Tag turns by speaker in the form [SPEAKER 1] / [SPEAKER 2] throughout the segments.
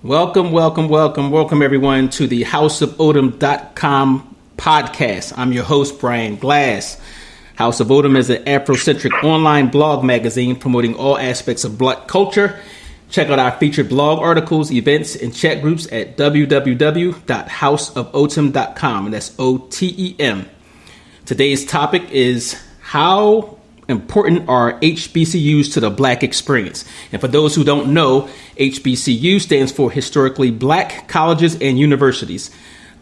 [SPEAKER 1] Welcome everyone to the houseofodom.com podcast. I'm your host, Brian Glass. House of Odom is an Afrocentric online blog magazine promoting all aspects of Black culture. Check out our featured blog articles, events, and chat groups at www.houseofodom.com, and that's OTEM. Today's topic is how important are HBCUs to the Black experience. And for those who don't know, HBCU stands for Historically Black Colleges and Universities.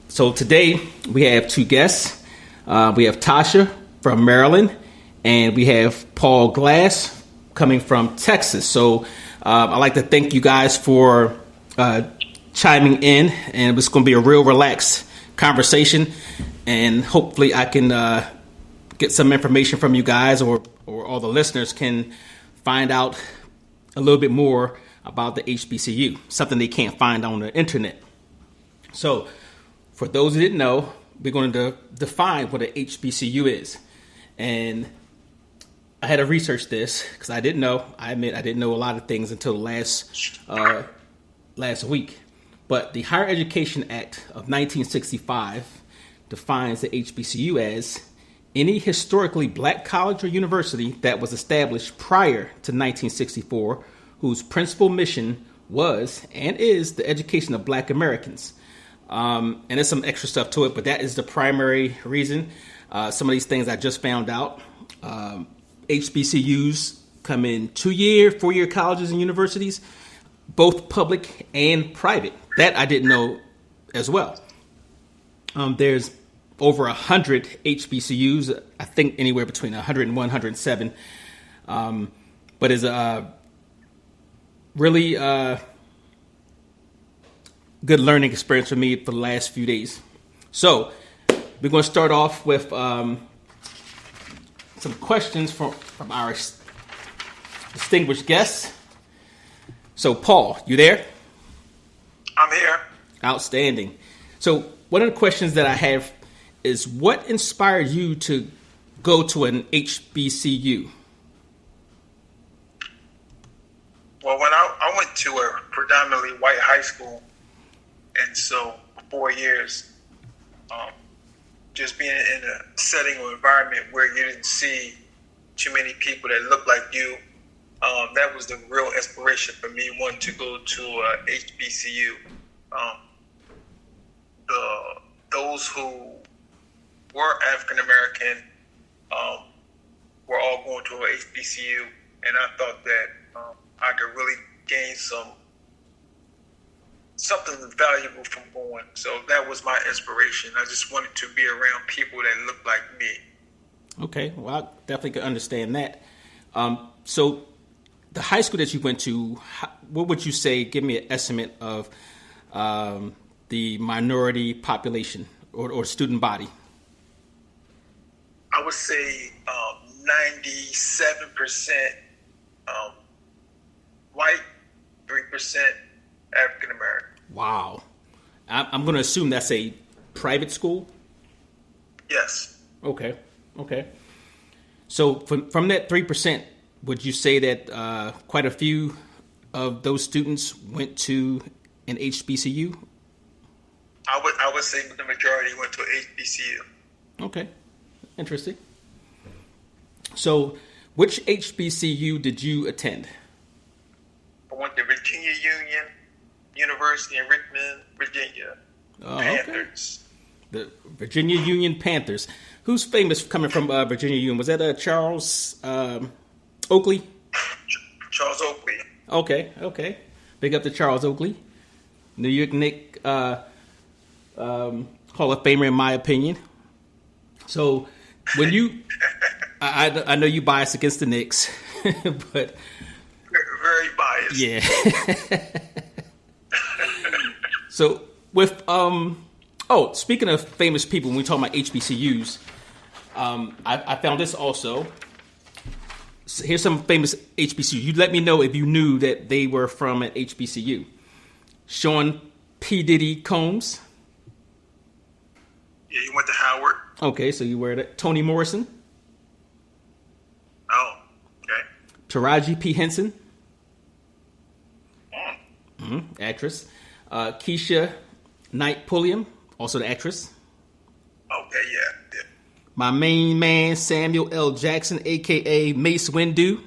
[SPEAKER 1] So today we have two guests. We have Tasha from Maryland, and we have Paul Glass coming from Texas. So I'd like to thank you guys for chiming in, and it's going to be a real relaxed conversation, and hopefully I can get some information from you guys, or all the listeners can find out a little bit more about the HBCU, something they can't find on the internet. So for those who didn't know, we're going to define what an HBCU is. And I had to research this because I didn't know. I admit I didn't know a lot of things until last week. But the Higher Education Act of 1965 defines the HBCU as any historically Black college or university that was established prior to 1964, whose principal mission was and is the education of Black Americans. And there's some extra stuff to it, but that is the primary reason. Some of these things I just found out. HBCUs come in 2-year, 4-year colleges and universities, both public and private. That I didn't know as well. There's over 100 HBCUs, I think anywhere between 100 and 107. But it's a really good learning experience for me for the last few days. So we're going to start off with some questions from our distinguished guests. So Paul, you there?
[SPEAKER 2] I'm here.
[SPEAKER 1] Outstanding. So one of the questions that I have is, what inspired you to go to an HBCU?
[SPEAKER 2] Well, when I went to a predominantly white high school, and so 4 years, just being in a setting or environment where you didn't see too many people that looked like you, that was the real inspiration for me, wanting to go to a HBCU. Those who were African American were all going to a HBCU, and I thought that I could really gain something valuable from going. So that was my inspiration. I just wanted to be around people that looked like me. Okay,
[SPEAKER 1] well, I definitely could understand that. So the high school that you went to, what would you say, give me an estimate of the minority population or student body?
[SPEAKER 2] I would say 97% white, 3% African American.
[SPEAKER 1] Wow. I'm going to assume that's a private school?
[SPEAKER 2] Yes.
[SPEAKER 1] Okay. So from that 3%, would you say that quite a few of those students went to an HBCU?
[SPEAKER 2] I would say the majority went to an HBCU.
[SPEAKER 1] Okay. Interesting. So, which HBCU did you attend?
[SPEAKER 2] I went to Virginia Union University in Richmond, Virginia. Panthers.
[SPEAKER 1] Okay. The Virginia Union Panthers. Who's famous coming from Virginia Union? Was that Charles Oakley?
[SPEAKER 2] Charles Oakley.
[SPEAKER 1] Okay. Big up to Charles Oakley. New York Knicks Hall of Famer, in my opinion. So when you, I know you biased against the Knicks, but
[SPEAKER 2] very biased.
[SPEAKER 1] Yeah. So with speaking of famous people, when we talk about HBCUs, I found this also. So here's some famous HBCU. You let me know if you knew that they were from an HBCU. Sean P. Diddy Combs.
[SPEAKER 2] Yeah, you went to Howard.
[SPEAKER 1] Okay, so you were that. Toni Morrison.
[SPEAKER 2] Oh, okay.
[SPEAKER 1] Taraji P. Henson. Actress. Keisha Knight Pulliam, also the actress.
[SPEAKER 2] Okay, yeah.
[SPEAKER 1] My main man, Samuel L. Jackson, a.k.a. Mace Windu.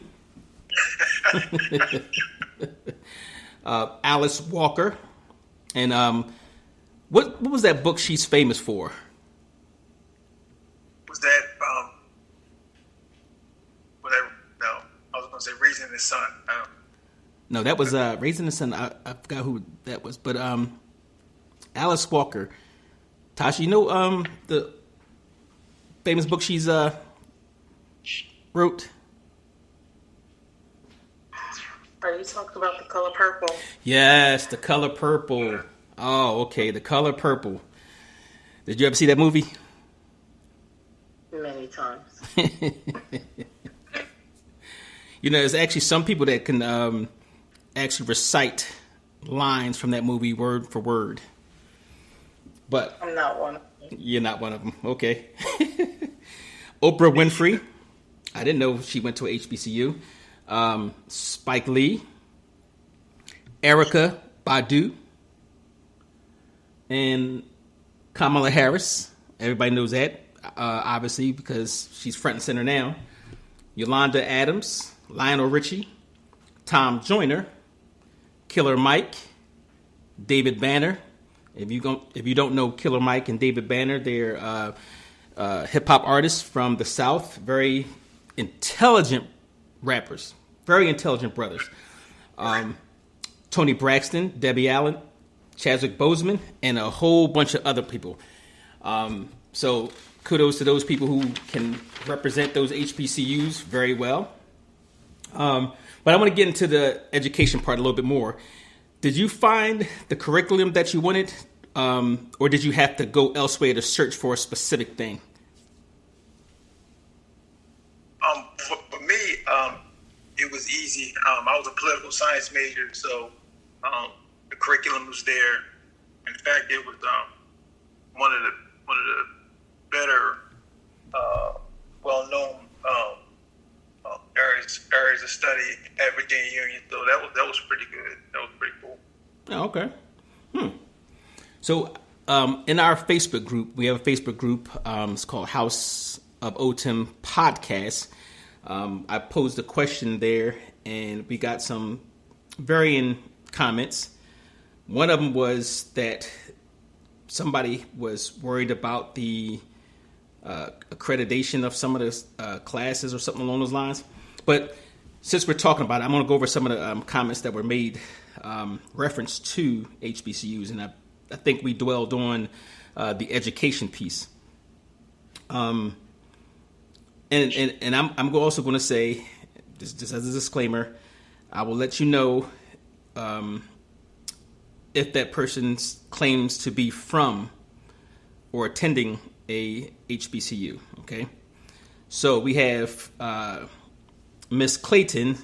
[SPEAKER 1] Alice Walker. And what was that book she's famous for?
[SPEAKER 2] Was that, no, I was going to say Raising the Sun.
[SPEAKER 1] No, that was Raising the Sun. I forgot who that was. But Alice Walker. Tasha, you know the famous book she's wrote?
[SPEAKER 3] Are you talking about The Color Purple?
[SPEAKER 1] Yes, The Color Purple. Oh, okay, The Color Purple. Did you ever see that movie?
[SPEAKER 3] Many times.
[SPEAKER 1] You know, there's actually some people that can actually recite lines from that movie word for word. But
[SPEAKER 3] I'm not one of them.
[SPEAKER 1] You're not one of them. Okay. Oprah Winfrey. I didn't know she went to a HBCU. Spike Lee. Erykah Badu. And Kamala Harris. Everybody knows that, obviously, because she's front and center now. Yolanda Adams. Lionel Richie. Tom Joyner. Killer Mike. David Banner. If you don't know Killer Mike and David Banner, they're hip hop artists from the South, very intelligent rappers, very intelligent brothers. Tony Braxton, Debbie Allen, Chadwick Boseman, and a whole bunch of other people. So kudos to those people who can represent those HBCUs very well. But I want to get into the education part a little bit more. Did you find the curriculum that you wanted, or did you have to go elsewhere to search for a specific thing?
[SPEAKER 2] For me, it was easy. I was a political science major, so the curriculum was there. In fact, it was one of the better, well-known areas of study at Virginia Union. So that was pretty good. That was pretty cool.
[SPEAKER 1] Oh, okay. So in our Facebook group, we have a Facebook group. It's called House of OTIM Podcast. I posed a question there, and we got some varying comments. One of them was that somebody was worried about the accreditation of some of the classes or something along those lines. But since we're talking about it, I'm going to go over some of the comments that were made reference to HBCUs, and I think we dwelled on the education piece. And I'm also going to say, just as a disclaimer, I will let you know if that person claims to be from or attending a HBCU. Okay, so we have Miss Clayton.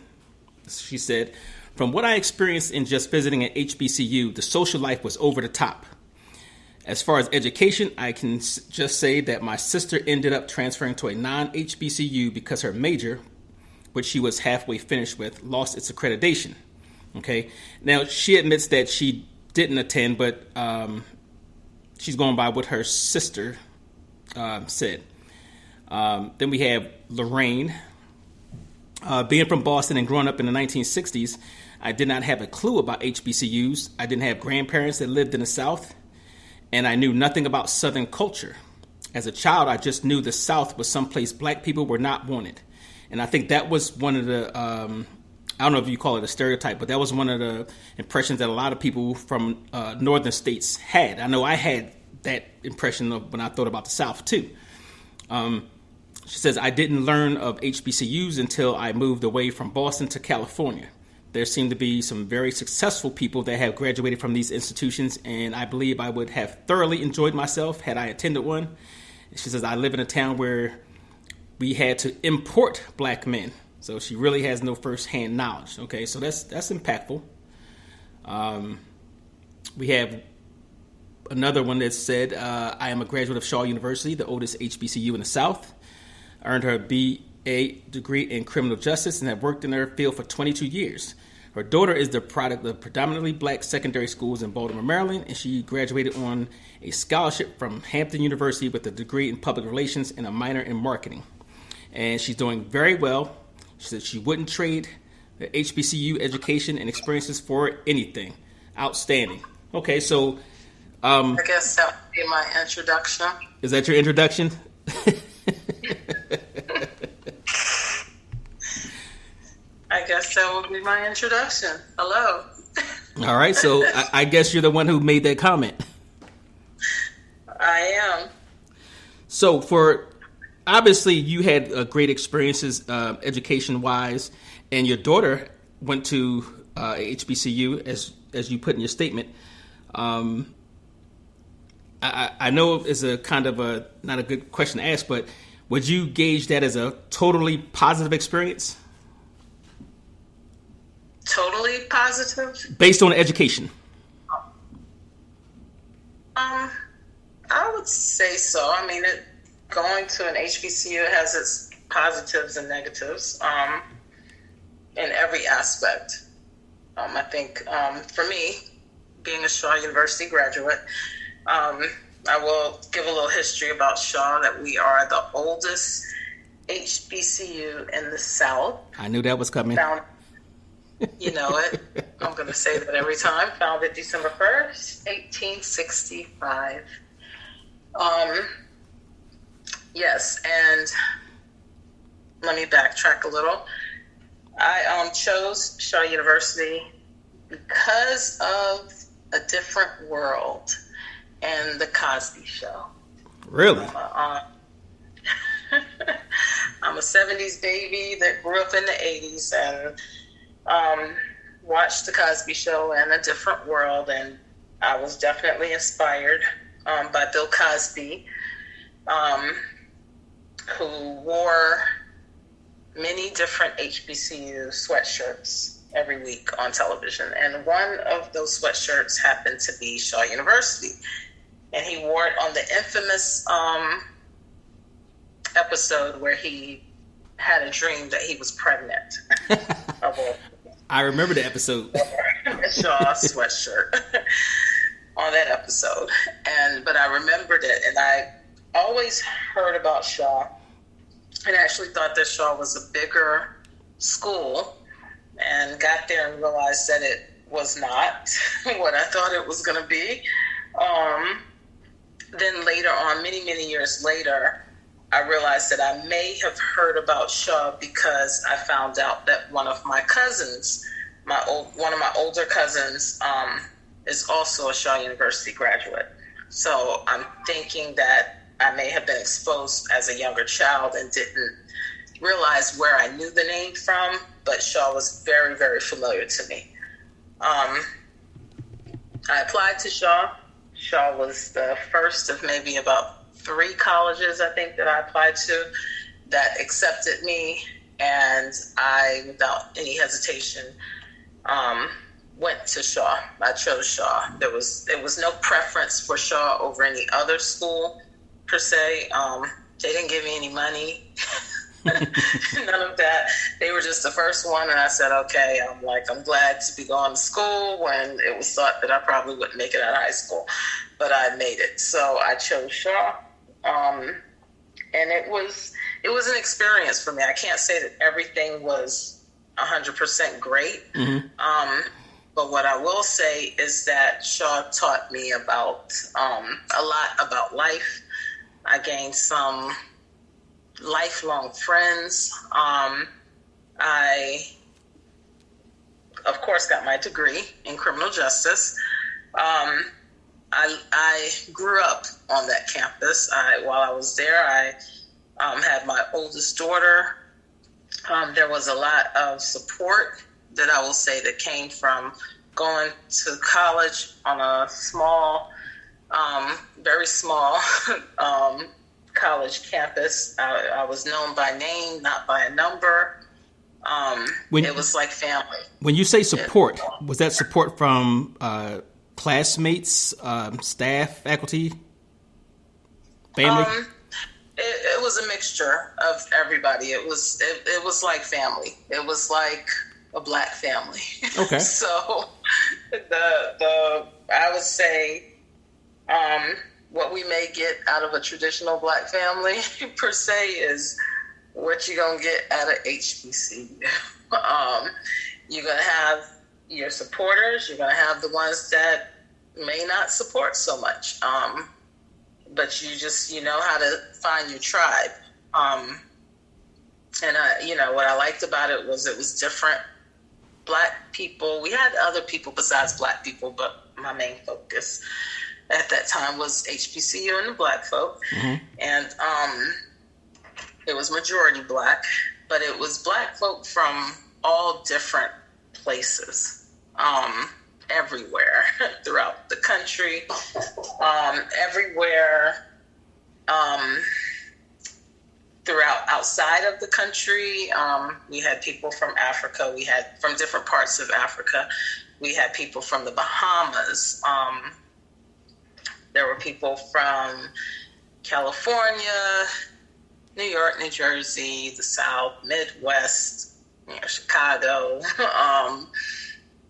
[SPEAKER 1] She said, "From what I experienced in just visiting an HBCU, the social life was over the top. As far as education, I can just say that my sister ended up transferring to a non-HBCU because her major, which she was halfway finished with, lost its accreditation." Okay. Now, she admits that she didn't attend, but she's going by what her sister said. Then we have Lorraine. Being from Boston and growing up in the 1960s, I did not have a clue about HBCUs. I didn't have grandparents that lived in the South, and I knew nothing about Southern culture. As a child, I just knew the South was someplace black people were not wanted. And I think that was one of the, I don't know if you call it a stereotype, but that was one of the impressions that a lot of people from northern states had. I know I had that impression of when I thought about the South, too. She says, I didn't learn of HBCUs until I moved away from Boston to California. There seem to be some very successful people that have graduated from these institutions, and I believe I would have thoroughly enjoyed myself had I attended one. She says, I live in a town where we had to import black men. So she really has no first-hand knowledge. Okay, so that's impactful. We have another one that said, I am a graduate of Shaw University, the oldest HBCU in the South. I earned her BA degree in criminal justice and have worked in her field for 22 years. Her daughter is the product of predominantly black secondary schools in Baltimore, Maryland, and she graduated on a scholarship from Hampton University with a degree in public relations and a minor in marketing. And she's doing very well. She said she wouldn't trade the HBCU education and experiences for anything. Outstanding. Okay, so
[SPEAKER 3] I guess that would be my introduction.
[SPEAKER 1] is that your introduction?
[SPEAKER 3] I guess that would be my introduction. Hello.
[SPEAKER 1] All right, so I guess you're the one who made that comment.
[SPEAKER 3] I am.
[SPEAKER 1] So for obviously you had great experiences education-wise, and your daughter went to HBCU as you put in your statement. I know it's a kind of a not a good question to ask, but would you gauge that as a totally positive experience?
[SPEAKER 3] Totally positive?
[SPEAKER 1] Based on education?
[SPEAKER 3] I would say so. I mean, going to an HBCU has its positives and negatives in every aspect. I think for me, being a Shaw University graduate, I will give a little history about Shaw, that we are the oldest HBCU in the South.
[SPEAKER 1] I knew that was coming.
[SPEAKER 3] You know it. I'm going to say that every time. Founded December 1st, 1865. Yes, and let me backtrack a little. I chose Shaw University because of A Different World and The Cosby Show.
[SPEAKER 1] Really?
[SPEAKER 3] I'm a 70s baby that grew up in the 80s and watched The Cosby Show and A Different World, and I was definitely inspired by Bill Cosby, who wore many different HBCU sweatshirts every week on television, and one of those sweatshirts happened to be Shaw University, and he wore it on the infamous episode where he had a dream that he was pregnant.
[SPEAKER 1] I remember the episode.
[SPEAKER 3] Shaw sweatshirt on that episode, but I remembered it, and I always heard about Shaw, and actually thought that Shaw was a bigger school, and got there and realized that it was not what I thought it was going to be. Then later on, many years later, I realized that I may have heard about Shaw because I found out that one of my cousins, one of my older cousins, is also a Shaw University graduate. So I'm thinking that I may have been exposed as a younger child and didn't realize where I knew the name from, but Shaw was very, very familiar to me. I applied to Shaw. Shaw was the first of maybe about 3 colleges, I think, that I applied to that accepted me, and I, without any hesitation, went to Shaw. I chose Shaw. There was no preference for Shaw over any other school per se. They didn't give me any money. None of that. They were just the first one, and I said, okay. I'm glad to be going to school when it was thought that I probably wouldn't make it out of high school, but I made it. So I chose Shaw, and it was an experience for me. I can't say that everything was 100% great, but what I will say is that Shaw taught me about a lot about life. I gained some lifelong friends. I, of course, got my degree in criminal justice. I grew up on that campus. While I was there, I had my oldest daughter. There was a lot of support that I will say that came from going to college on a small, very small college campus. I was known by name, not by a number. It was like family. When
[SPEAKER 1] you say support, was that support from classmates, staff, faculty, family?
[SPEAKER 3] It was a mixture of everybody. It was like family. It was like a black family.
[SPEAKER 1] Okay.
[SPEAKER 3] So the I would say what we may get out of a traditional black family per se is what you're gonna get at a HBCU. You're gonna have your supporters. You're gonna have the ones that may not support so much, but you know how to find your tribe. And what I liked about it was different. Black people, we had other people besides black people, but my main focus at that time was HBCU and the black folk. Mm-hmm. And it was majority black, but it was black folk from all different places, everywhere throughout the country, everywhere, throughout outside of the country. We had people from Africa. We had from different parts of Africa. We had people from the Bahamas. There were people from California, New York, New Jersey, the South, Midwest, Chicago,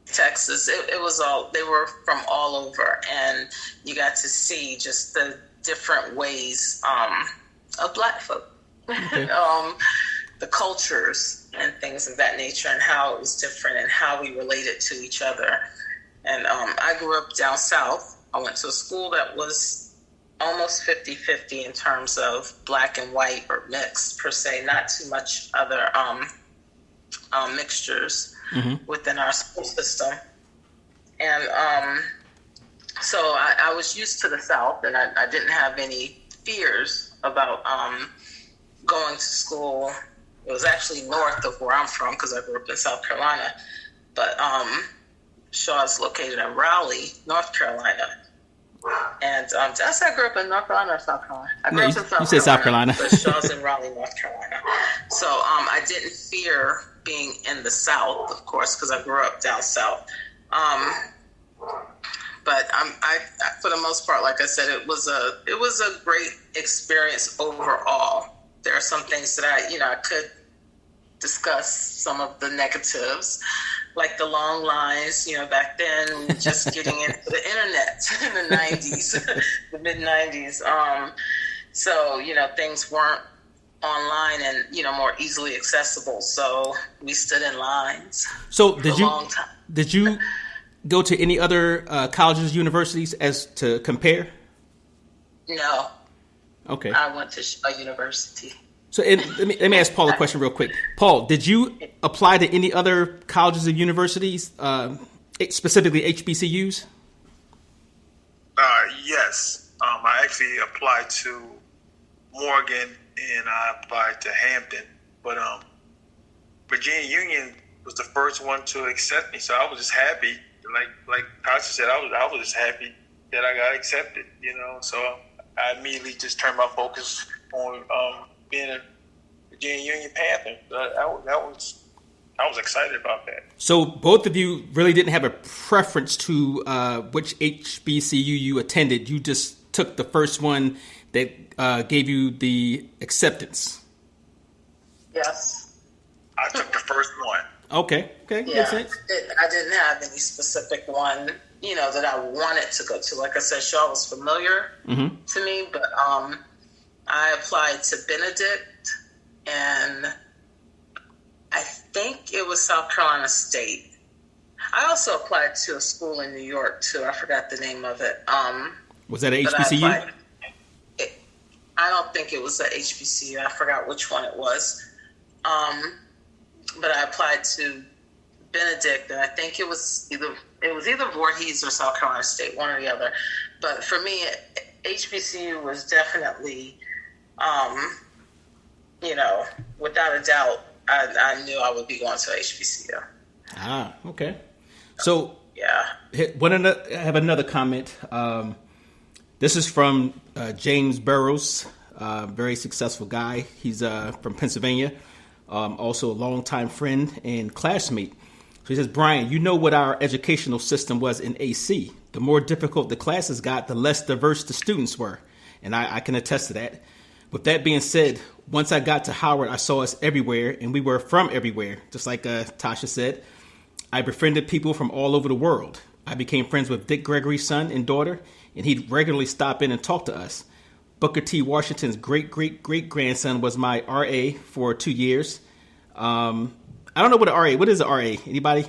[SPEAKER 3] Texas. It was all, they were from all over, and you got to see just the different ways of black folk. Okay. The cultures and things of that nature, and how it was different and how we related to each other. And I grew up down south. I went to a school that was almost 50-50 in terms of black and white, or mixed per se, not too much other mixtures within our school system. And so I was used to the South, and I didn't have any fears about going to school. It was actually north of where I'm from, because I grew up in South Carolina, but Shaw is located in Raleigh, North Carolina. And did I say I grew up in North Carolina or South Carolina? I grew up in South Carolina.
[SPEAKER 1] You said South Carolina.
[SPEAKER 3] But Shaw's in Raleigh, North Carolina. So I didn't fear being in the South, of course, because I grew up down south. But I, for the most part, like I said, it was a great experience overall. There are some things that I could discuss, some of the negatives, like the long lines, back then, just getting into the internet in the 90s, the mid 90s. So, things weren't online and, more easily accessible. So we stood in lines for a long time.
[SPEAKER 1] Did you go to any other colleges, universities as to compare?
[SPEAKER 3] No.
[SPEAKER 1] Okay.
[SPEAKER 3] I went to Shaw University.
[SPEAKER 1] So let me ask Paul a question real quick. Paul, did you apply to any other colleges or universities, specifically HBCUs?
[SPEAKER 2] Yes. I actually applied to Morgan, and I applied to Hampton. But Virginia Union was the first one to accept me, so I was just happy. Like Tasha said, I was just happy that I got accepted, So I immediately just turned my focus on being a Virginia Union Panther. I was excited about that.
[SPEAKER 1] So both of you really didn't have a preference to which HBCU you attended. You just took the first one that gave you the acceptance.
[SPEAKER 3] Yes.
[SPEAKER 2] I took the first one.
[SPEAKER 1] Okay.
[SPEAKER 3] Yeah,
[SPEAKER 1] makes sense.
[SPEAKER 3] I didn't have any specific one, that I wanted to go to. Like I said, Shaw was familiar to me, but I applied to Benedict, and I think it was South Carolina State. I also applied to a school in New York too. I forgot the name of it.
[SPEAKER 1] Was that an HBCU?
[SPEAKER 3] I don't think it was a HBCU. I forgot which one it was. But I applied to Benedict, and I think it was either Voorhees or South Carolina State, one or the other. But for me, HBCU was definitely, without a doubt, I knew I would be going to HBCU.
[SPEAKER 1] Ah, okay. So
[SPEAKER 3] yeah,
[SPEAKER 1] I have another comment. This is from James Burrows, very successful guy. He's from Pennsylvania, also a longtime friend and classmate. So he says, Brian, you know what our educational system was in AC. The more difficult the classes got, the less diverse the students were. And I can attest to that. With that being said, once I got to Howard, I saw us everywhere, and we were from everywhere, just like Tasha said. I befriended people from all over the world. I became friends with Dick Gregory's son and daughter, and he'd regularly stop in and talk to us. Booker T. Washington's great-great-great-grandson was my RA for 2 years. I don't know what an RA. What is an RA? Anybody?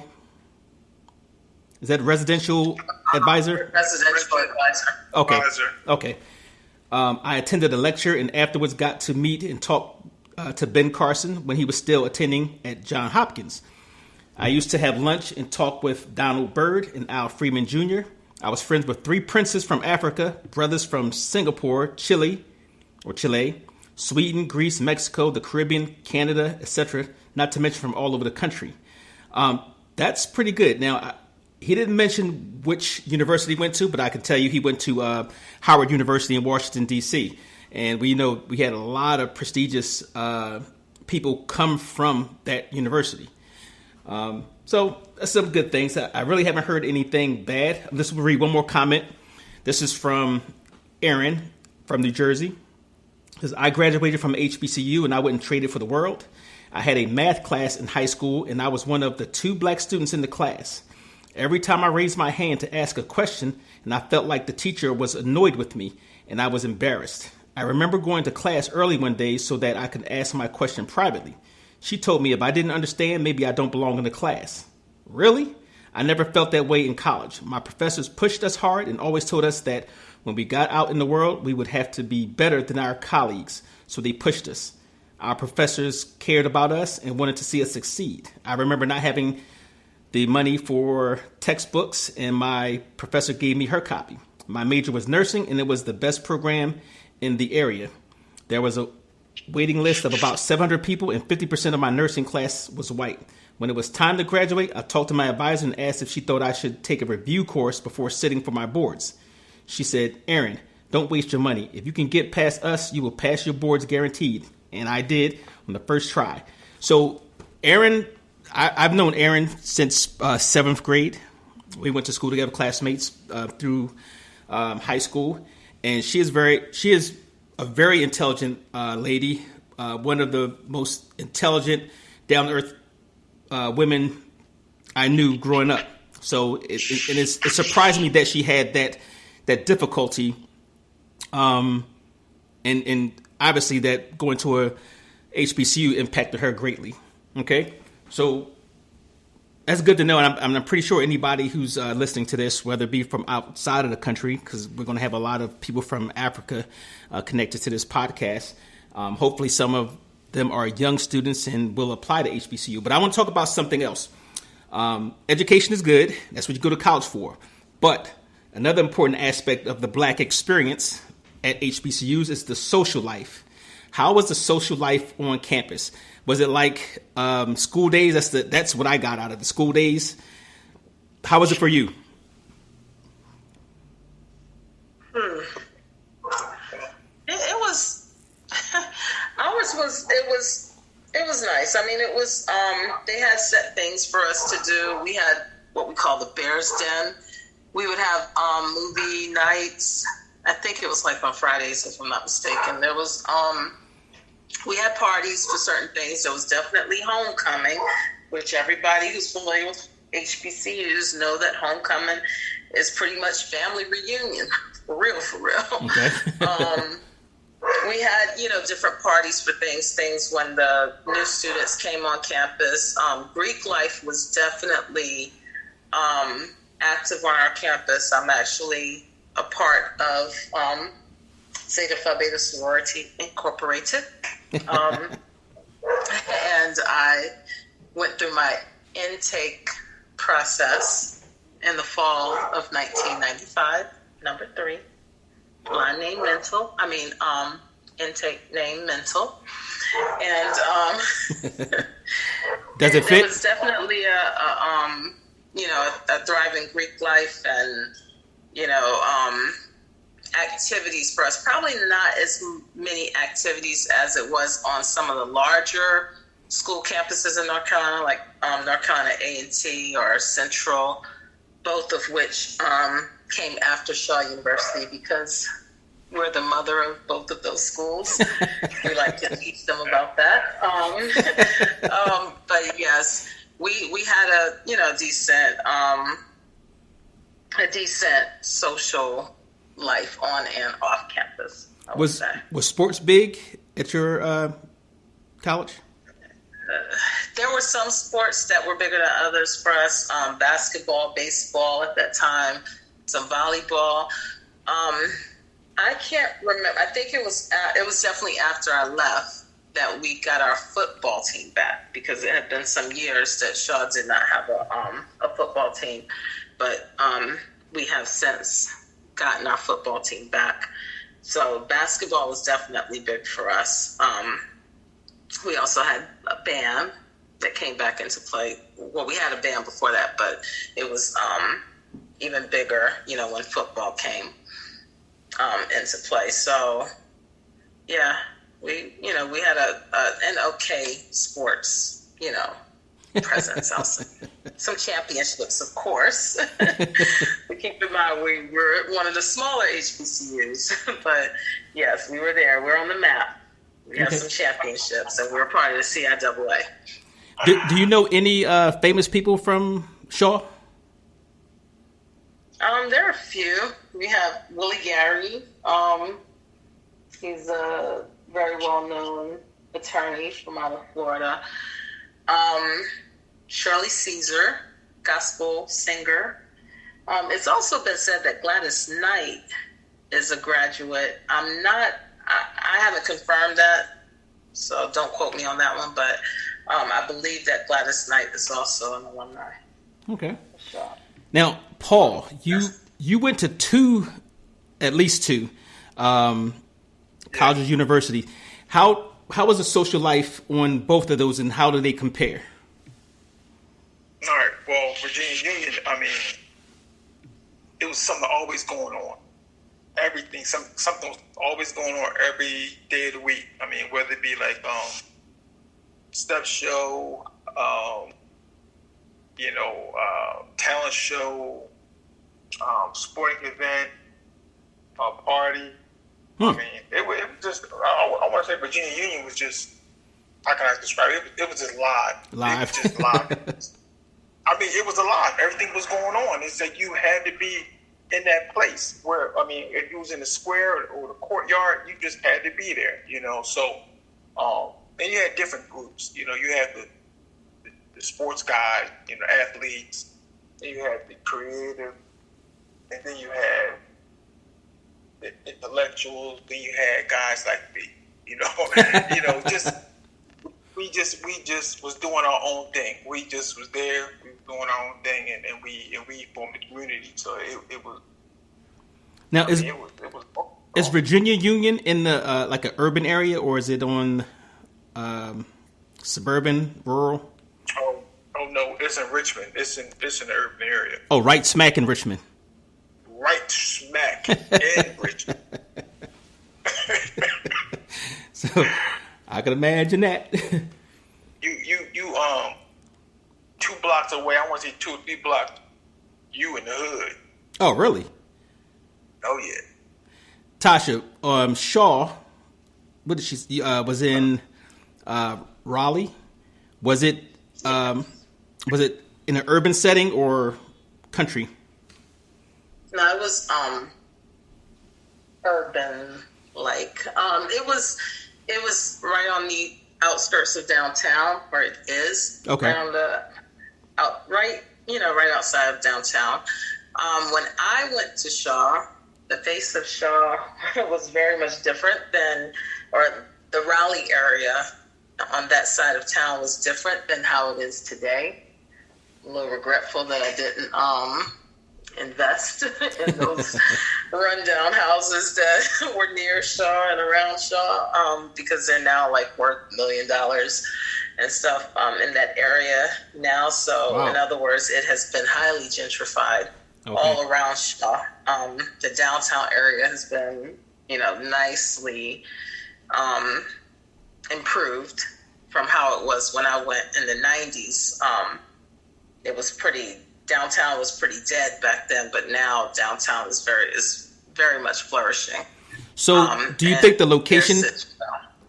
[SPEAKER 1] Is that residential advisor?
[SPEAKER 3] Residential advisor.
[SPEAKER 1] Okay. Okay. I attended a lecture and afterwards got to meet and talk to Ben Carson when he was still attending at Johns Hopkins. I used to have lunch and talk with Donald Byrd and Al Freeman Jr. I was friends with 3 princes from Africa, brothers from Singapore, Chile, Sweden, Greece, Mexico, the Caribbean, Canada, etc., not to mention from all over the country. That's pretty good. Now, he didn't mention which university he went to, but I can tell you he went to Howard University in Washington, D.C., and we know we had a lot of prestigious people come from that university. So that's some good things. I really haven't heard anything bad. Let's read one more comment. This is from Aaron from New Jersey. It says, I graduated from HBCU and I wouldn't trade it for the world. I had a math class in high school and I was one of the 2 black students in the class. Every time I raised my hand to ask a question and I felt like the teacher was annoyed with me and I was embarrassed. I remember going to class early one day so that I could ask my question privately. She told me if I didn't understand, maybe I don't belong in the class. Really? I never felt that way in college. My professors pushed us hard and always told us that when we got out in the world, we would have to be better than our colleagues. So they pushed us. Our professors cared about us and wanted to see us succeed. I remember not having the money for textbooks and my professor gave me her copy. My major was nursing and it was the best program in the area. There was a waiting list of about 700 people and 50% of my nursing class was white. When it was time to graduate, I talked to my advisor and asked if she thought I should take a review course before sitting for my boards. She said, Aaron, don't waste your money. If you can get past us, you will pass your boards guaranteed. And I did on the first try. So Aaron, I've known Aaron since 7th grade. We went to school together, classmates through high school. And she is a very intelligent lady, one of the most intelligent, down-to-earth women I knew growing up. So it surprised me that she had that difficulty, and obviously that going to a HBCU impacted her greatly. Okay, so that's good to know, and I'm pretty sure anybody who's listening to this, whether it be from outside of the country, because we're going to have a lot of people from Africa connected to this podcast. Hopefully some of them are young students and will apply to HBCU. But I want to talk about something else. Education is good. That's what you go to college for. But another important aspect of the black experience at HBCUs is the social life. How was the social life on campus? Was it like school days? That's what I got out of the school days. How was it for you?
[SPEAKER 3] It was ours it was nice. I mean, it was they had set things for us to do. We had what we call the Bears Den. We would have movie nights. I think it was like on Fridays, if I'm not mistaken. There was we had parties for certain things. There was definitely homecoming, which everybody who's familiar with HBCUs know that homecoming is pretty much family reunion. For real. Okay. We had, different parties for things when the new students came on campus. Greek life was definitely active on our campus. I'm actually a part of Zeta Phi Beta Sorority Incorporated. And I went through my intake process in the fall of 1995, number 3. Line name mental. Intake name mental. And
[SPEAKER 1] does it fit?
[SPEAKER 3] It was definitely a thriving Greek life and activities for us. Probably not as many activities as it was on some of the larger school campuses in North Carolina, like North Carolina A&T or Central, both of which came after Shaw University because we're the mother of both of those schools. We like to teach them about that. But yes, we had a decent social life on and off campus. I would say.
[SPEAKER 1] Was sports big at your college?
[SPEAKER 3] There were some sports that were bigger than others for us. Basketball, baseball at that time, some volleyball. I can't remember. I think it was definitely after I left that we got our football team back, because it had been some years that Shaw did not have a football team. But we have since gotten our football team back. So basketball was definitely big for us. We also had a band that came back into play. Well, we had a band before that, but it was even bigger, when football came into play. So, yeah, we had an okay sports, presence. Also, some championships, of course. But keep in mind, we were one of the smaller HBCUs, but yes, we were there. We're on the map. We have some championships, and we're part of the CIAA.
[SPEAKER 1] Do you know any famous people from Shaw?
[SPEAKER 3] There are a few. We have Willie Gary. He's a very well-known attorney from out of Florida. Shirley Caesar, gospel singer. It's also been said that Gladys Knight is a graduate. I haven't confirmed that, so don't quote me on that one, but I believe that Gladys Knight is also an alumni.
[SPEAKER 1] Okay.
[SPEAKER 3] Sure.
[SPEAKER 1] Now, Paul, you went to at least two colleges, universities. How was the social life on both of those, and how do they compare?
[SPEAKER 2] All right. Well, Virginia Union, it was something always going on. Everything, something was always going on every day of the week. Whether it be like step show, talent show, sporting event, party. It was just, I want to say Virginia Union was just, how can I describe it? It was just live. It was just live. It was alive. Everything was going on. It's like you had to be in that place where, if you was in the square or the courtyard, you just had to be there, So, and you had different groups. You had the sports guys, athletes. Then you had the creative, and then you had the intellectuals. Then you had guys like me. We just was doing our own thing. We just was there. We were doing our own thing, and we formed a community. So it was.
[SPEAKER 1] Now is Virginia Union in the like an urban area, or is it on suburban, rural?
[SPEAKER 2] Oh no, it's in Richmond. It's in the urban area.
[SPEAKER 1] Oh, right smack in Richmond.
[SPEAKER 2] Right smack in Richmond.
[SPEAKER 1] So I can imagine that.
[SPEAKER 2] You 2 blocks away. I want to say 2 or 3 blocks. You in the hood.
[SPEAKER 1] Oh, really?
[SPEAKER 2] Oh yeah.
[SPEAKER 1] Tasha, Shaw, what did she was in Raleigh? Was it in an urban setting or country?
[SPEAKER 3] No, it was urban. Like it was right on the outskirts of downtown, where it is.
[SPEAKER 1] Okay.
[SPEAKER 3] Right outside of downtown. When I went to Shaw, the face of Shaw was very much different or the Raleigh area on that side of town was different than how it is today. A little regretful that I didn't invest in those rundown houses that were near Shaw and around Shaw, because they're now like worth $1 million and stuff in that area now. So wow. In other words, it has been highly gentrified all around Shaw. The downtown area has been, nicely improved from how it was when I went in the 90s. Downtown was pretty dead back then, but now downtown is very much flourishing.
[SPEAKER 1] So, do you think the location?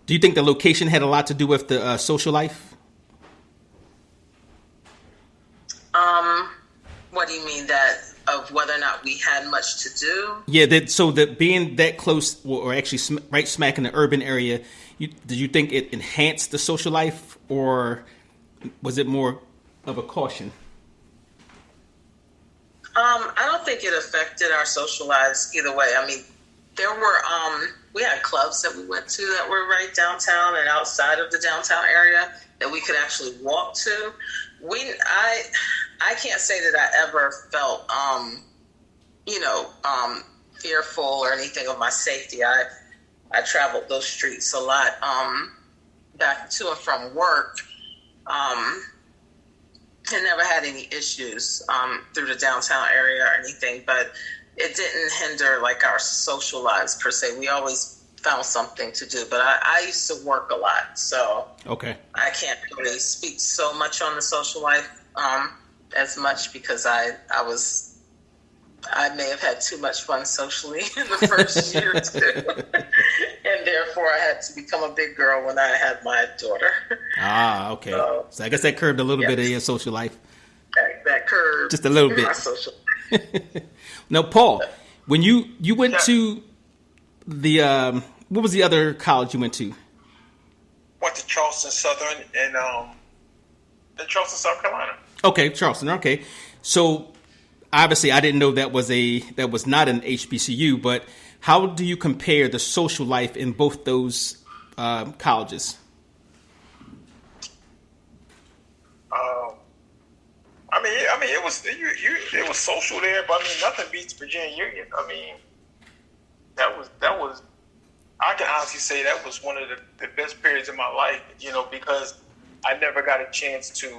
[SPEAKER 1] Do you think the location had a lot to do with the social life?
[SPEAKER 3] do you mean that of whether or not we had much to do?
[SPEAKER 1] Yeah, that being that close, or actually right smack in the urban area, did you think it enhanced the social life, or was it more of a caution?
[SPEAKER 3] I don't think it affected our social lives either way. I mean, there were we had clubs that we went to that were right downtown and outside of the downtown area that we could actually walk to. I can't say that I ever felt fearful or anything of my safety. I traveled those streets a lot back to and from work. And never had any issues through the downtown area or anything, but it didn't hinder like our social lives per se. We always found something to do, but I used to work a lot, so
[SPEAKER 1] okay,
[SPEAKER 3] I can't really speak so much on the social life as much because I may have had too much fun socially in the first year or two. And therefore I had to become a big girl when I had my daughter.
[SPEAKER 1] Ah, okay. So I guess that curbed a little bit of your social life.
[SPEAKER 3] That curbed
[SPEAKER 1] just a little bit.
[SPEAKER 3] My social life.
[SPEAKER 1] Now, Paul, when you went to the what was the other college you went to?
[SPEAKER 2] Went to Charleston Southern in Charleston, South Carolina.
[SPEAKER 1] Okay, Charleston. Okay, so obviously I didn't know that was not an HBCU, but how do you compare the social life in both those colleges?
[SPEAKER 2] I mean, it was social there, but I mean, nothing beats Virginia Union. I mean, that was. I can honestly say that was one of the best periods of my life, because I never got a chance to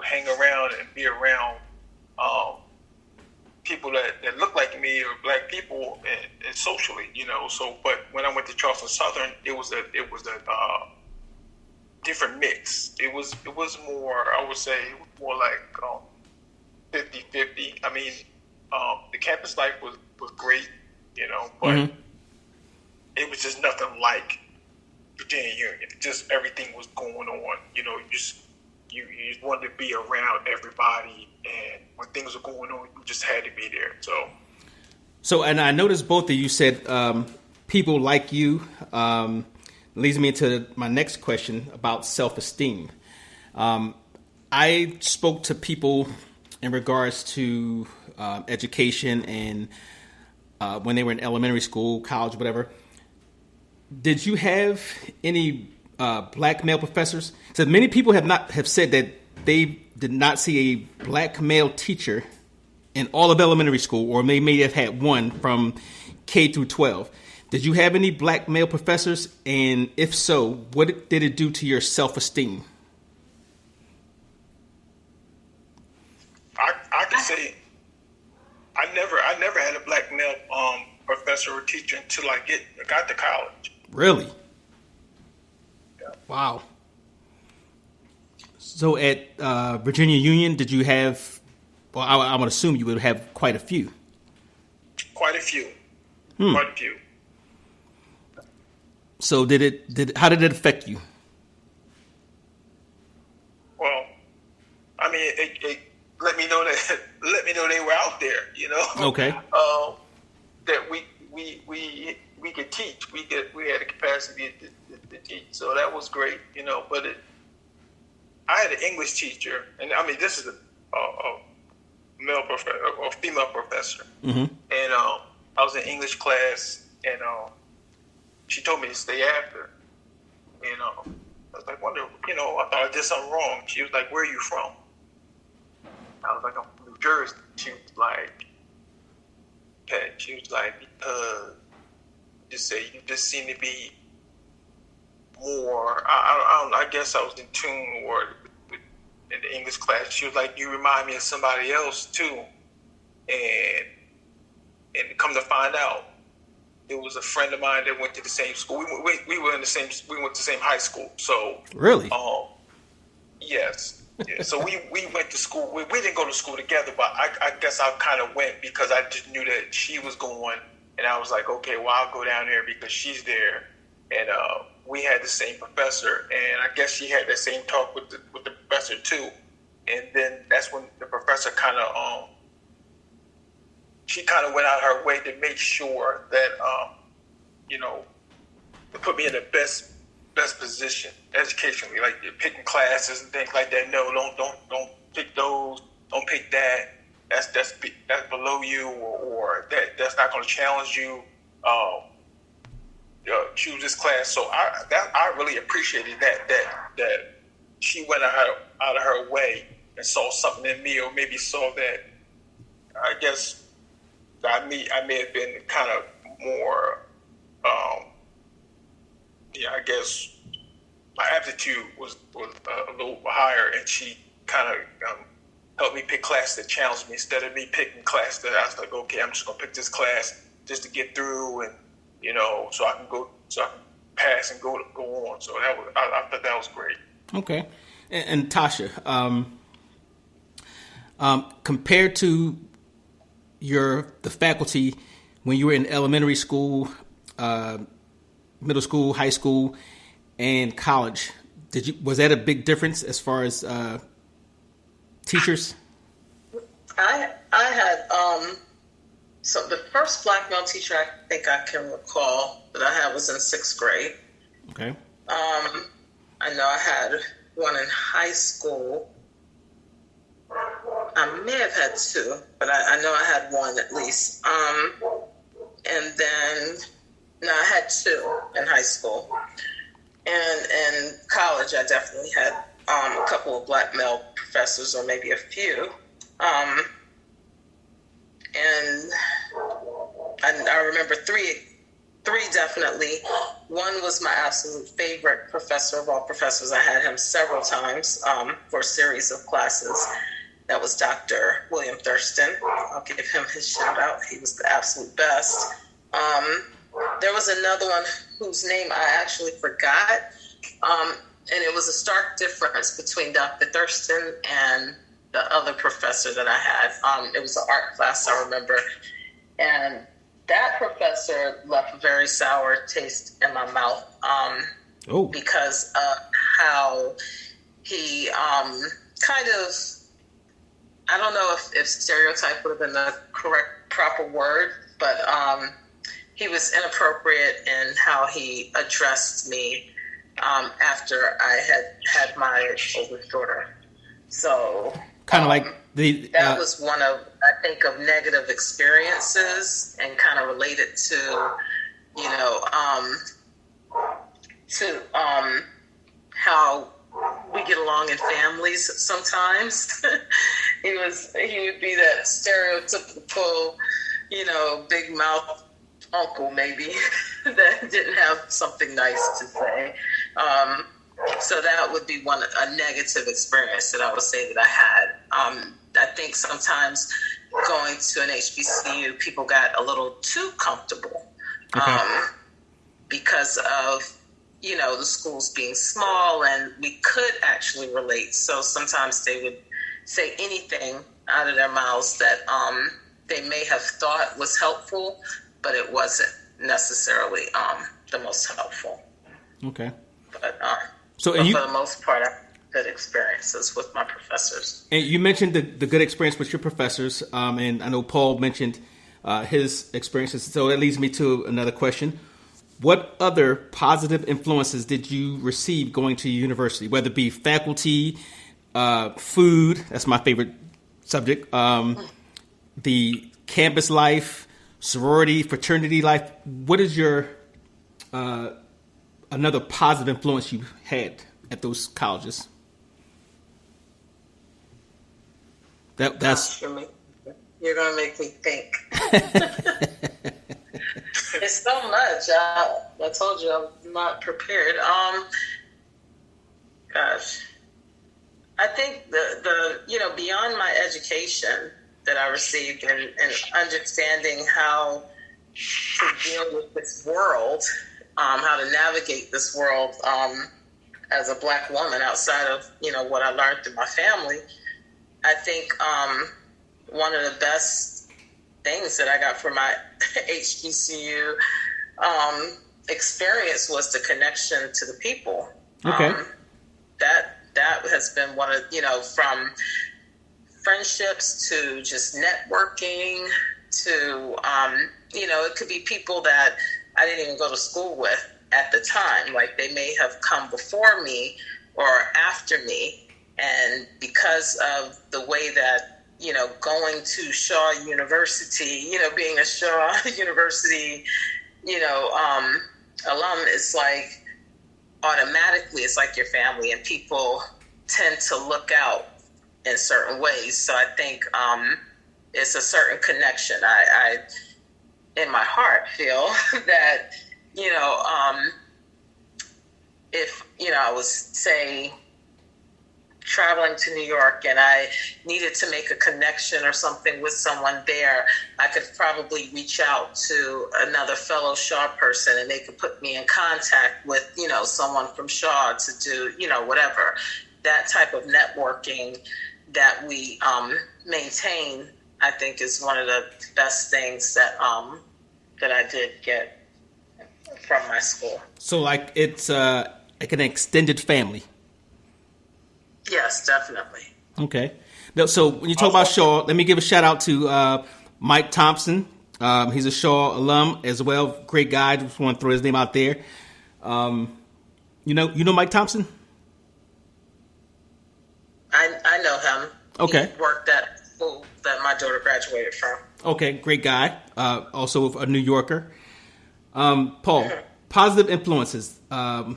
[SPEAKER 2] hang around and be around people that look like me or black people and socially, So, but when I went to Charleston Southern, it was a different mix. It was more, I would say, more like 50-50. I mean, the campus life was great, but
[SPEAKER 1] mm-hmm.
[SPEAKER 2] It was just nothing like Virginia Union. Just everything was going on. You just wanted to be around everybody, and when things were going on, you just had to be there. So,
[SPEAKER 1] and I noticed both of you said people like you. Leads me into my next question about self-esteem. I spoke to people in regards to education and when they were in elementary school, college, whatever. Did you have any black male professors? So many people have said that they did not see a black male teacher in all of elementary school, or they may have had one from K through 12. Did you have any black male professors? And if so, what did it do to your self-esteem?
[SPEAKER 2] I can say I never had a black male professor or teacher until I got to college.
[SPEAKER 1] Really?
[SPEAKER 2] Yeah.
[SPEAKER 1] Wow. So at Virginia Union, did you have? Well, I would assume you would have quite a few.
[SPEAKER 2] Quite a few. Quite a few.
[SPEAKER 1] So how did it affect you?
[SPEAKER 2] Well, I mean, it let me know they were out there,
[SPEAKER 1] Okay.
[SPEAKER 2] That we could teach. We had the capacity to teach. So that was great, but I had an English teacher, and I mean, this is a male professor or female professor.
[SPEAKER 1] Mm-hmm.
[SPEAKER 2] And I was in English class, and she told me to stay after. And I was like, I thought I did something wrong. She was like, "Where are you from?" I was like, "I'm from New Jersey." She was like, "Okay." She was like, "Just say you just seem to be more." I don't know. I guess I was in tune or in the English class. She was like, "You remind me of somebody else too," and come to find out, it was a friend of mine that went to the same school. We went to the same high school. So
[SPEAKER 1] really,
[SPEAKER 2] yes. Yeah. So we went to school. We didn't go to school together, but I guess I kind of went because I just knew that she was going, and I was like, okay, well, I'll go down there because she's there, and we had the same professor, and I guess she had that same talk with the professor too, and then that's when the professor kind of she kind of went out her way to make sure that, to put me in the best position educationally, like picking classes and things like that. No, don't pick those. Don't pick that. That's below you, or that's not going to challenge you. Choose this class. So I really appreciated that she went out of her way and saw something in me, or maybe saw that. I guess I may have been kind of more. I guess my aptitude was a little higher, and she kind of helped me pick classes that challenged me instead of me picking classes that I was like, okay, I'm just gonna pick this class just to get through, and so I can pass and go on. So I thought that was great.
[SPEAKER 1] Okay, and Tasha, compared to the faculty when you were in elementary school, middle school, high school, and college, was that a big difference as far as teachers?
[SPEAKER 3] I had so the first black male teacher I think I can recall that I had was in 6th grade.
[SPEAKER 1] Okay.
[SPEAKER 3] I know I had one in high school. I may have had 2, but I know I had 1 at least. And then I had 2 in high school. And in college, I definitely had a couple of black male professors, or maybe a few. And I remember 3 definitely. One was my absolute favorite professor of all professors. I had him several times for a series of classes. That was Dr. William Thurston. I'll give him his shout out. He was the absolute best. There was another one whose name I actually forgot. And it was a stark difference between Dr. Thurston and the other professor that I had. It was an art class, I remember. And that professor left a very sour taste in my mouth because of how he kind of, I don't know if stereotype would have been the correct, proper word, but he was inappropriate in how he addressed me after I had my oldest daughter. So
[SPEAKER 1] kind of like
[SPEAKER 3] that was one of, I think, of negative experiences, and kind of related to, how we get along in families sometimes. He would be that stereotypical, big mouth uncle maybe that didn't have something nice to say. So that would be a negative experience that I would say that I had. I think sometimes going to an HBCU, people got a little too comfortable because of, the schools being small, and we could actually relate. So sometimes they would say anything out of their mouths that they may have thought was helpful, but it wasn't necessarily the most helpful.
[SPEAKER 1] Okay.
[SPEAKER 3] But
[SPEAKER 1] for
[SPEAKER 3] the most part, I had good experiences with my professors.
[SPEAKER 1] And you mentioned the good experience with your professors, and I know Paul mentioned his experiences. So that leads me to another question. What other positive influences did you receive going to university, whether it be faculty, food, that's my favorite subject, the campus life, sorority, fraternity life? What is your another positive influence you had at those colleges? That's
[SPEAKER 3] you're gonna make me think. It's so much. I told you I'm not prepared. Gosh, I think the beyond my education that I received and understanding how to deal with this world, how to navigate this world as a black woman outside of what I learned through my family. I think one of the best things that I got from my HBCU experience was the connection to the people.
[SPEAKER 1] Okay.
[SPEAKER 3] That has been one of, from friendships to just networking to, it could be people that I didn't even go to school with at the time. Like they may have come before me or after me. And because of the way that, going to Shaw University, being a Shaw University, alum is like automatically it's like your family, and people tend to look out in certain ways. So I think it's a certain connection. I in my heart feel that, if, I was, say, traveling to New York and I needed to make a connection or something with someone there, I could probably reach out to another fellow Shaw person and they could put me in contact with, someone from Shaw to do, whatever. That type of networking that we maintain, I think, is one of the best things that that I did get from my school.
[SPEAKER 1] So like it's like an extended family.
[SPEAKER 3] Yes, definitely.
[SPEAKER 1] Okay. Now, so when you talk about Shaw, let me give a shout out to Mike Thompson. He's a Shaw alum as well. Great guy. Just want to throw his name out there. You know Mike Thompson?
[SPEAKER 3] I know him.
[SPEAKER 1] Okay.
[SPEAKER 3] He worked at school that my daughter graduated from.
[SPEAKER 1] Okay, great guy. Also a New Yorker. Paul, positive influences. I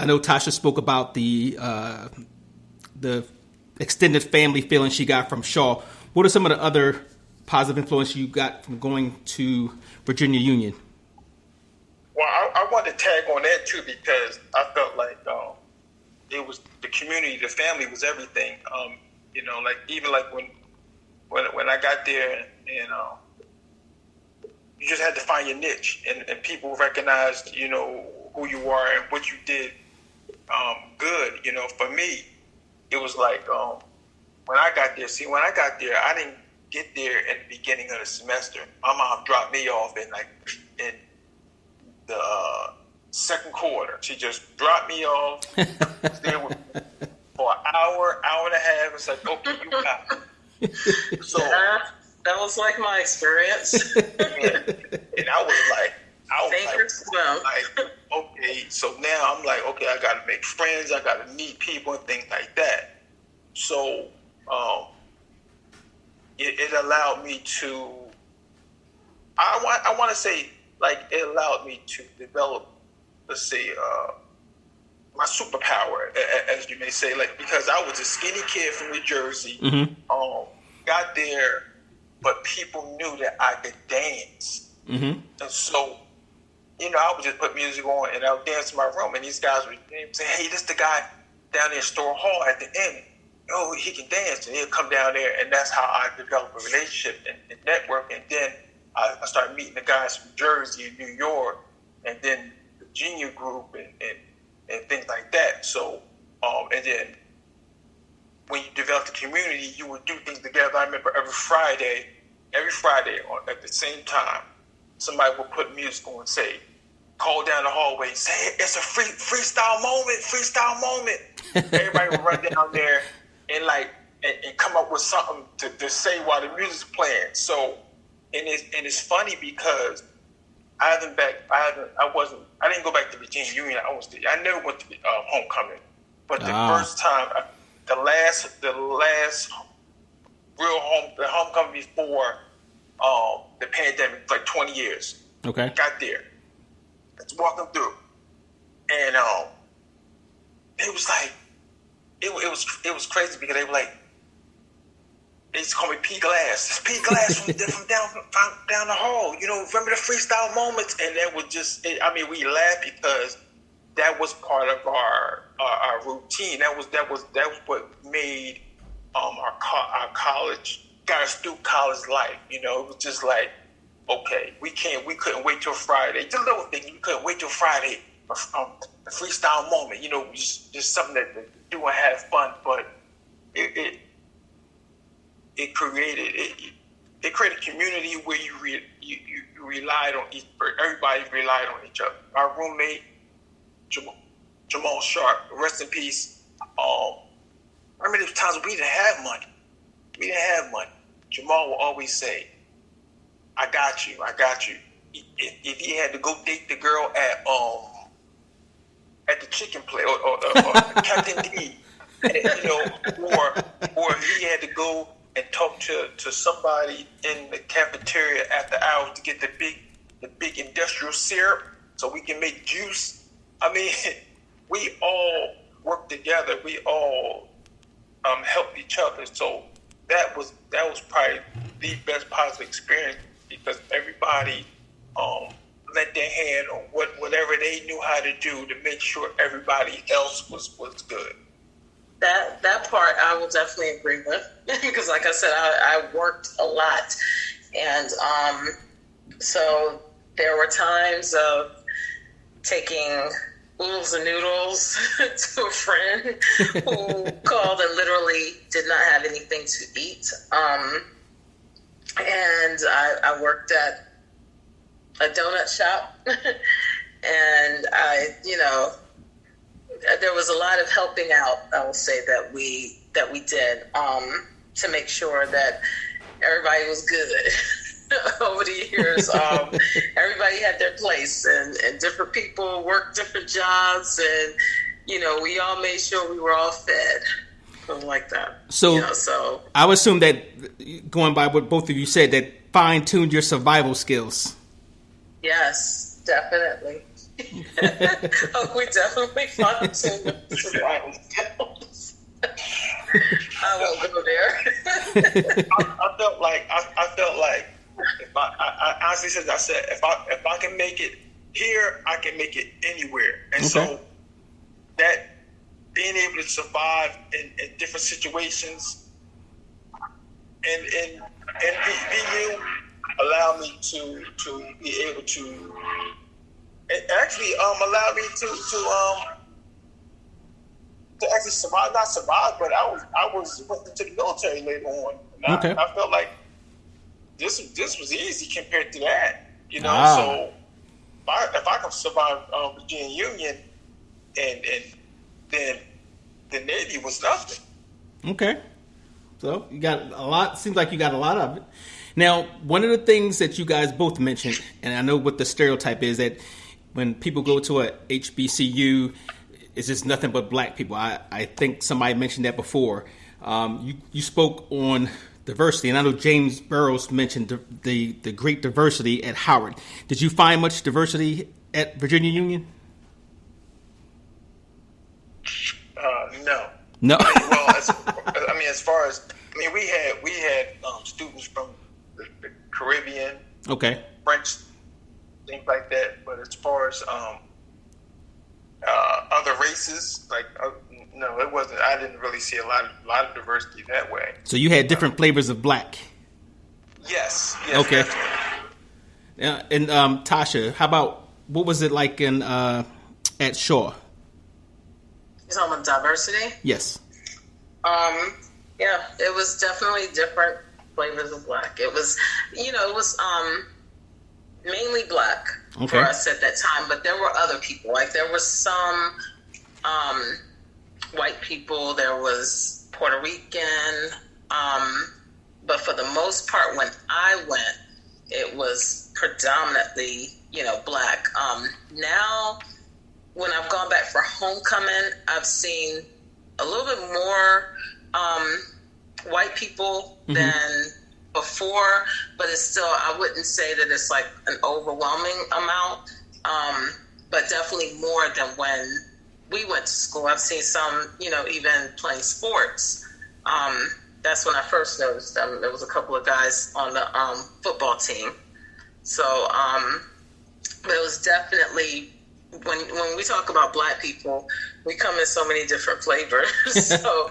[SPEAKER 1] know Tasha spoke about the extended family feeling she got from Shaw. What are some of the other positive influences you got from going to Virginia Union?
[SPEAKER 2] Well, I want to tag on that too, because I felt like it was the community, the family was everything. Like even like when I got there, and you just had to find your niche, and people recognized who you are and what you did good. For me, it was like when I got there. See, when I got there, I didn't get there at the beginning of the semester. My mom dropped me off in the second quarter. She just dropped me off, stayed with me for an hour and a half. It's like, okay, you got it. So
[SPEAKER 3] that was like my experience.
[SPEAKER 2] and I was
[SPEAKER 3] like,
[SPEAKER 2] okay. So now I'm like, okay, I got to make friends. I got to meet people and things like that. So it allowed me to. I want to say, like, it allowed me to develop, let's say, my superpower, as you may say, like, because I was a skinny kid from New Jersey, got there, but people knew that I could dance. And so, I would just put music on and I would dance in my room, and these guys would say, hey, this the guy down there in Store Hall at the end. Oh, he can dance. And he'll come down there, and that's how I developed a relationship and network. And then I started meeting the guys from Jersey and New York, and then the Virginia group and things like that. So, and then when you develop the community, you would do things together. I remember every Friday at the same time, somebody would put music on and say, call down the hallway, say, it's a freestyle moment. Everybody would run down there and come up with something to say while the music's playing. So, and it's funny because I didn't go back to Virginia Union. I never went to homecoming, but the first time, the last real homecoming before the pandemic, like 20 years.
[SPEAKER 1] Okay.
[SPEAKER 2] Got there. Let's walk them through, and it was like it was crazy because they were like, they used to call me P Glass. It's P Glass from down the hall. Remember the freestyle moments? And that was just, we laughed because that was part of our routine. That was what made our college, got us through college life. It was just like, okay, we couldn't wait till Friday. Just a little thing, we couldn't wait till Friday for the freestyle moment. Just something that to do and have fun. But it created community where you relied on everybody relied on each other. Our roommate Jamal Sharp, rest in peace. I remember there was times we didn't have money. Jamal will always say, I got you. If he had to go date the girl at the chicken place or Captain D, or he had to go and talk to somebody in the cafeteria after hours to get the big industrial syrup so we can make juice. I mean, we all work together. We all helped each other. So that was probably the best positive experience because everybody lent their hand on whatever they knew how to do to make sure everybody else was good.
[SPEAKER 3] That part I will definitely agree with because, like I said, I worked a lot, and so there were times of taking oodles and noodles to a friend who called and literally did not have anything to eat, and I worked at a donut shop, and there was a lot of helping out, I will say, that we did to make sure that everybody was good. Over the years, everybody had their place, and different people worked different jobs, and we all made sure we were all fed, something like that.
[SPEAKER 1] So I would assume that, going by what both of you said, that fine-tuned your survival skills.
[SPEAKER 3] Yes, definitely. We definitely fine-tuned the survival skills. I won't go there.
[SPEAKER 2] I felt like if I honestly said, if I can make it here, I can make it anywhere. And so that being able to survive in different situations and BU allowed me to be able to. It actually allowed me to actually survive, not survive, but I was went into the military later on. And I felt like this was easy compared to that, So if I can survive Virginia Union, and then the Navy was nothing. Okay,
[SPEAKER 1] so you got a lot. Seems like you got a lot of it. Now, one of the things that you guys both mentioned, and I know what the stereotype is, that when people go to a HBCU, it's just nothing but black people. I think somebody mentioned that before. You spoke on diversity, and I know James Burrows mentioned the great diversity at Howard. Did you find much diversity at Virginia Union?
[SPEAKER 2] No. As far as we had students from the Caribbean, French, things like that. But as far as other races, no, it wasn't. I didn't really see a lot of diversity that way.
[SPEAKER 1] So you had different flavors of black.
[SPEAKER 2] Yes.
[SPEAKER 1] Okay. And Tasha, how about what was it like at Shaw?
[SPEAKER 3] You're talking about diversity?
[SPEAKER 1] Yes.
[SPEAKER 3] Yeah, it was definitely different flavors of black. It was, mainly black for us at that time, but there were other people. Like there were some white people, there was Puerto Rican, but for the most part, when I went, it was predominantly, black. Now, when I've gone back for homecoming, I've seen a little bit more white people than before, but it's still, I wouldn't say that it's like an overwhelming amount, but definitely more than when we went to school. I've seen some, even playing sports. That's when I first noticed them. There was a couple of guys on the football team. So, but it was definitely, when we talk about black people, we come in so many different flavors. So,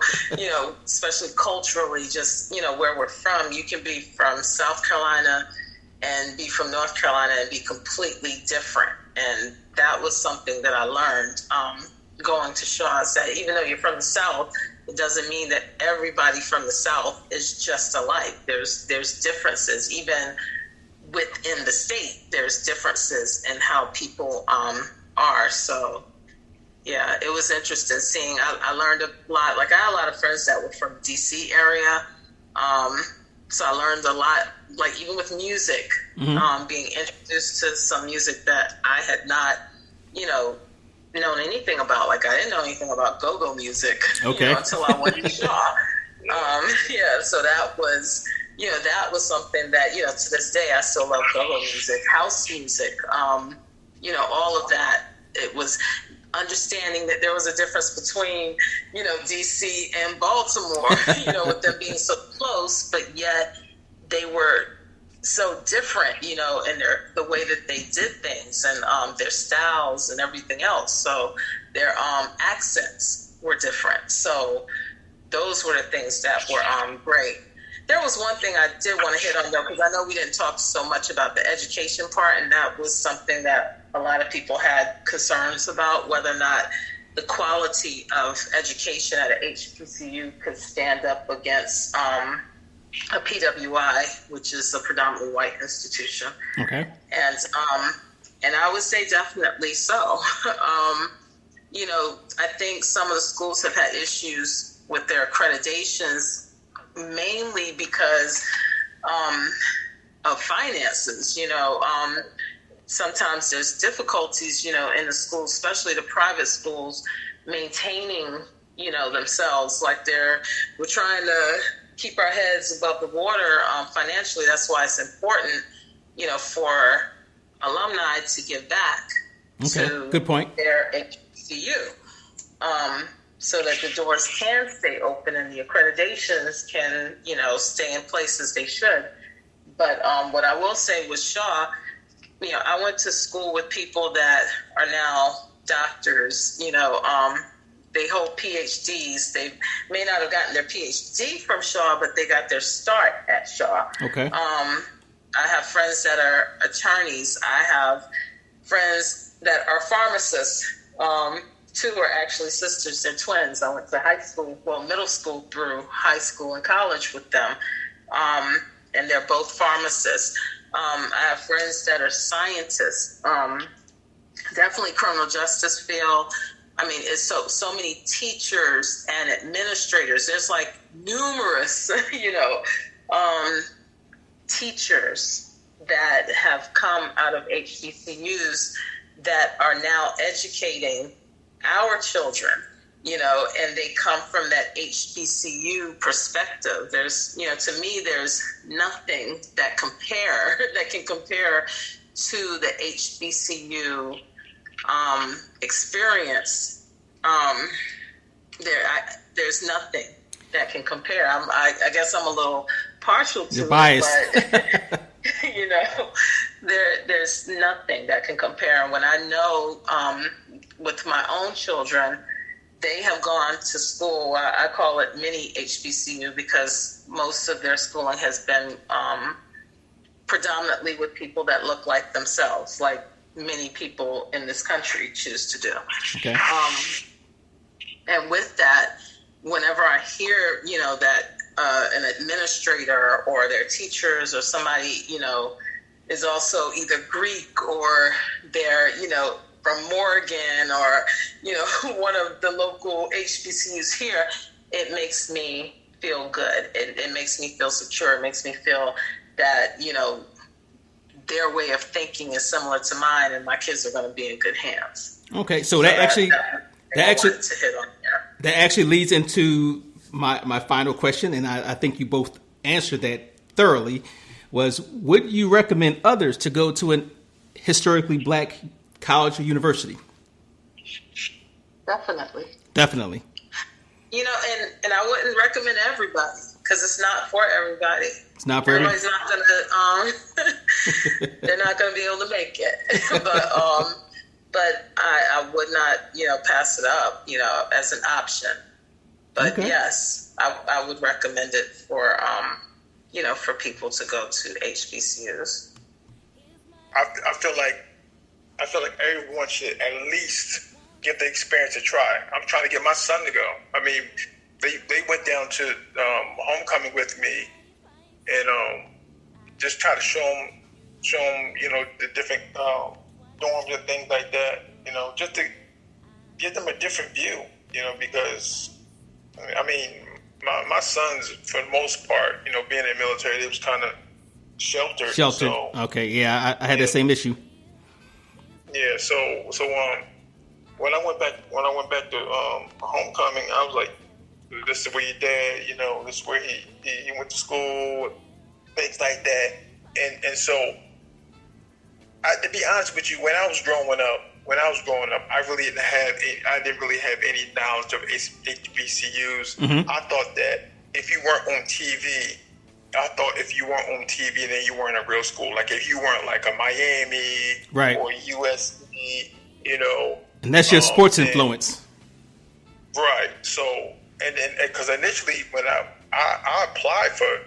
[SPEAKER 3] especially culturally, just, where we're from, you can be from South Carolina and be from North Carolina and be completely different. And that was something that I learned going to Shaw's, that even though you're from the South, it doesn't mean that everybody from the South is just alike. There's differences. Even within the state, there's differences in how people are. So, yeah, it was interesting seeing. I learned a lot. Like, I had a lot of friends that were from D.C. area, So I learned a lot, like even with music, being introduced to some music that I had not, known anything about. Like I didn't know anything about go-go music until I went to Shaw. So that was, that was something that, to this day I still love go-go music, house music, all of that. It was understanding that there was a difference between, DC and Baltimore, with them being so close, but yet they were so different, in the way that they did things and their styles and everything else. So their accents were different. So those were the things that were great. There was one thing I did want to hit on, though, because I know we didn't talk so much about the education part, and that was something that a lot of people had concerns about, whether or not the quality of education at a HBCU could stand up against a PWI, which is a predominantly white institution.
[SPEAKER 1] Okay.
[SPEAKER 3] And I would say definitely so. I think some of the schools have had issues with their accreditations, mainly because of finances. Sometimes there's difficulties, in the schools, especially the private schools, maintaining, themselves. Like we're trying to keep our heads above the water financially. That's why it's important, for alumni to give back to
[SPEAKER 1] good point.
[SPEAKER 3] Their HBCU. So that the doors can stay open and the accreditations can, stay in place as they should. But what I will say with Shaw, I went to school with people that are now doctors, they hold PhDs. They may not have gotten their PhD from Shaw, but they got their start at Shaw.
[SPEAKER 1] Okay.
[SPEAKER 3] I have friends that are attorneys. I have friends that are pharmacists. Two are actually sisters. They're twins. I went to middle school through high school and college with them. And they're both pharmacists. I have friends that are scientists. Definitely criminal justice field. I mean, it's so many teachers and administrators. There's like numerous, teachers that have come out of HBCUs that are now educating our children, and they come from that HBCU perspective. There's, to me, there's nothing that can compare to the HBCU experience. There's nothing that can compare. I guess I'm a little partial to
[SPEAKER 1] You're biased.
[SPEAKER 3] It, but there's nothing that can compare. And when I know with my own children, they have gone to school. I call it mini HBCU because most of their schooling has been predominantly with people that look like themselves, like many people in this country choose to do.
[SPEAKER 1] Okay.
[SPEAKER 3] And with that, whenever I hear, that an administrator or their teachers or somebody, is also either Greek or they're, from Morgan or, one of the local HBCUs here, it makes me feel good. It makes me feel secure. It makes me feel that, their way of thinking is similar to mine and my kids are going to be in good hands.
[SPEAKER 1] Okay. So that actually leads into my final question. And I think you both answered that thoroughly. Would you recommend others to go to an historically black college or university?
[SPEAKER 3] Definitely. And I wouldn't recommend everybody because it's not for everybody.
[SPEAKER 1] It's not for everybody.
[SPEAKER 3] Everybody's not gonna. They're not gonna be able to make it. But I would not, pass it up, as an option. But
[SPEAKER 1] okay.
[SPEAKER 3] Yes, I would recommend it for, for people to go to HBCUs.
[SPEAKER 2] I feel like everyone should at least give the experience a try. I'm trying to get my son to go. I mean, they went down to homecoming with me, and just try to show them, the different dorms and things like that. Just to give them a different view. Because I mean, my sons, for the most part, being in the military, it was kind of sheltered.
[SPEAKER 1] Sheltered.
[SPEAKER 2] So,
[SPEAKER 1] Okay. Yeah, I had the same issue.
[SPEAKER 2] yeah. So when I went back to homecoming, I was like, this is where your dad, this is where he went to school, things like that. And so, to be honest with you, when I was growing up, I didn't really have any knowledge of HBCUs.
[SPEAKER 1] Mm-hmm.
[SPEAKER 2] I thought that if you weren't on TV, then you weren't a real school. Like if you weren't like a Miami,
[SPEAKER 1] right,
[SPEAKER 2] or USC,
[SPEAKER 1] and that's your sports influence,
[SPEAKER 2] right? So, and then because initially when I applied for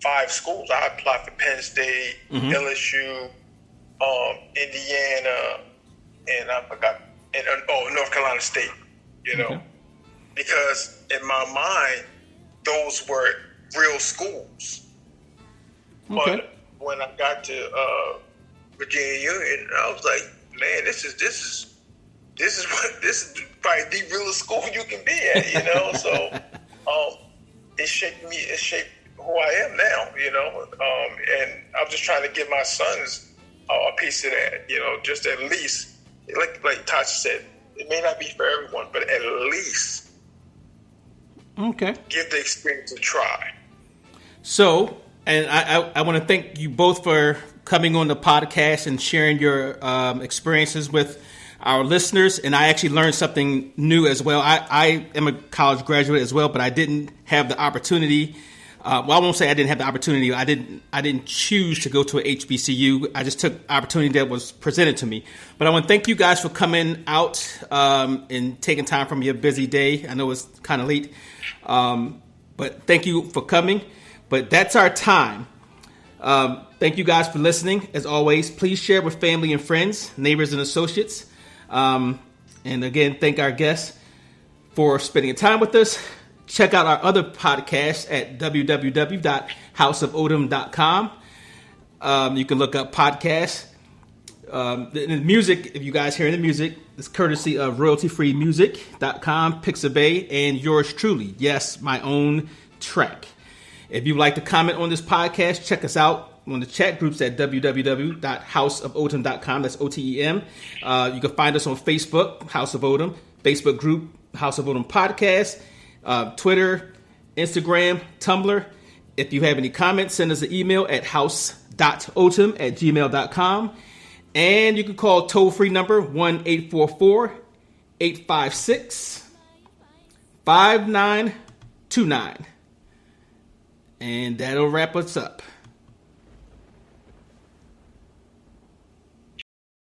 [SPEAKER 2] 5 schools, I applied for Penn State,
[SPEAKER 1] mm-hmm.
[SPEAKER 2] LSU, Indiana, and I forgot, and North Carolina State.
[SPEAKER 1] Okay.
[SPEAKER 2] Because in my mind, those were real schools.
[SPEAKER 1] Okay.
[SPEAKER 2] But when I got to Virginia Union, I was like, man, this is probably the realest school you can be at, So it shaped who I am now, and I'm just trying to give my sons a piece of that, just at least, like Tasha said, it may not be for everyone, but at least give the experience a try.
[SPEAKER 1] So, and I want to thank you both for coming on the podcast and sharing your experiences with our listeners. And I actually learned something new as well. I am a college graduate as well, but I didn't have the opportunity. Well, I won't say I didn't have the opportunity. I didn't choose to go to an HBCU. I just took opportunity that was presented to me. But I want to thank you guys for coming out and taking time from your busy day. I know it's kind of late, but thank you for coming. But that's our time. Thank you guys for listening. As always, please share with family and friends, neighbors and associates. And again, thank our guests for spending time with us. Check out our other podcasts at www.houseofodom.com. You can look up podcasts. The music, if you guys hear the music, is courtesy of royaltyfreemusic.com, Pixabay, and yours truly. Yes, my own track. If you'd like to comment on this podcast, check us out on the chat groups at www.houseofodom.com. That's OTEM. You can find us on Facebook, House of Odom, Facebook group, House of Odom Podcast, Twitter, Instagram, Tumblr. If you have any comments, send us an email at house.otom@gmail.com. And you can call toll-free number 1-844-856-5929. And that'll wrap us up.